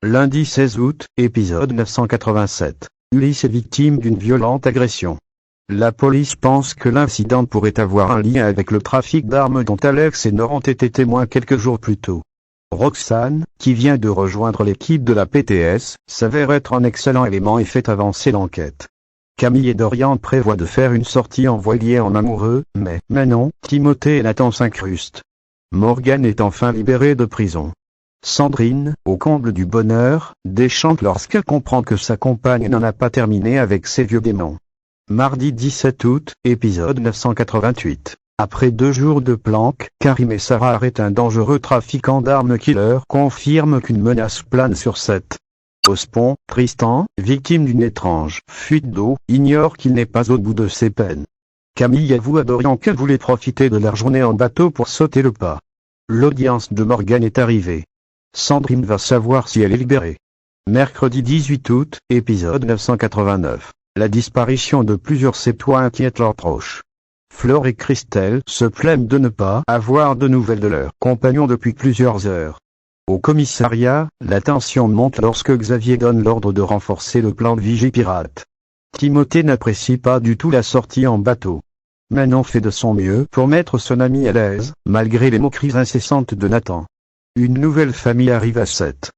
Lundi 16 août, épisode 987. Ulysse est victime d'une violente agression. La police pense que l'incident pourrait avoir un lien avec le trafic d'armes dont Alex et Nor ont été témoins quelques jours plus tôt. Roxane, qui vient de rejoindre l'équipe de la PTS, s'avère être un excellent élément et fait avancer l'enquête. Camille et Dorian prévoient de faire une sortie en voilier en amoureux, mais Manon, Timothée et Nathan s'incrustent. Morgane est enfin libérée de prison. Sandrine, au comble du bonheur, déchante lorsqu'elle comprend que sa compagne n'en a pas terminé avec ses vieux démons. Mardi 17 août, épisode 988. Après 2 jours de planque, Karim et Sarah arrêtent un dangereux trafiquant d'armes qui leur confirme qu'une menace plane sur Seth. Ospon, Tristan, victime d'une étrange fuite d'eau, ignore qu'il n'est pas au bout de ses peines. Camille avoue à Dorian qu'elle voulait profiter de leur journée en bateau pour sauter le pas. L'audience de Morgane est arrivée. Sandrine va savoir si elle est libérée. Mercredi 18 août, épisode 989. La disparition de plusieurs Septois inquiète leurs proches. Flore et Christelle se plaignent de ne pas avoir de nouvelles de leurs compagnons depuis plusieurs heures. Au commissariat, la tension monte lorsque Xavier donne l'ordre de renforcer le plan de vigie pirate. Timothée n'apprécie pas du tout la sortie en bateau. Manon fait de son mieux pour mettre son ami à l'aise, malgré les moqueries incessantes de Nathan. Une nouvelle famille arrive à Seth.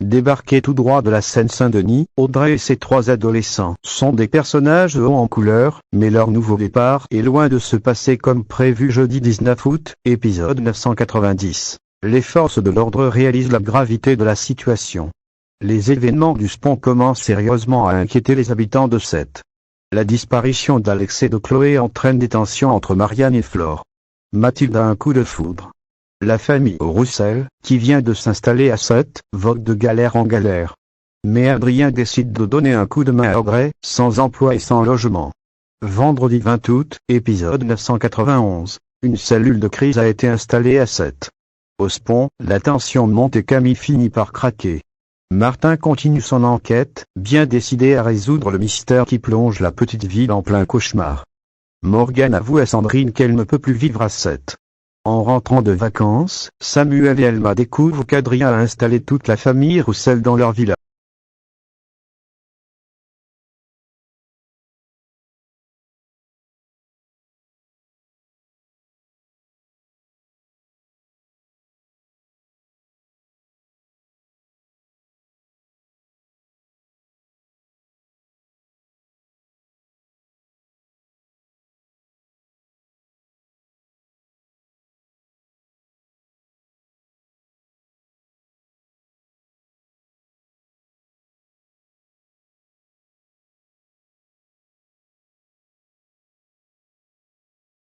Débarqués tout droit de la Seine-Saint-Denis, Audrey et ses 3 adolescents sont des personnages hauts en couleur, mais leur nouveau départ est loin de se passer comme prévu jeudi 19 août, épisode 990. Les forces de l'ordre réalisent la gravité de la situation. Les événements du Spon commencent sérieusement à inquiéter les habitants de Seth. La disparition d'Alex et de Chloé entraîne des tensions entre Marianne et Flore. Mathilde a un coup de foudre. La famille Roussel, qui vient de s'installer à Seth, vogue de galère en galère. Mais Adrien décide de donner un coup de main à Audrey, sans emploi et sans logement. Vendredi 20 août, épisode 991. Une cellule de crise a été installée à Seth. Au Spon, la tension monte et Camille finit par craquer. Martin continue son enquête, bien décidé à résoudre le mystère qui plonge la petite ville en plein cauchemar. Morgane avoue à Sandrine qu'elle ne peut plus vivre à Seth. En rentrant de vacances, Samuel et Elma découvrent qu'Adrien a installé toute la famille Roussel dans leur villa.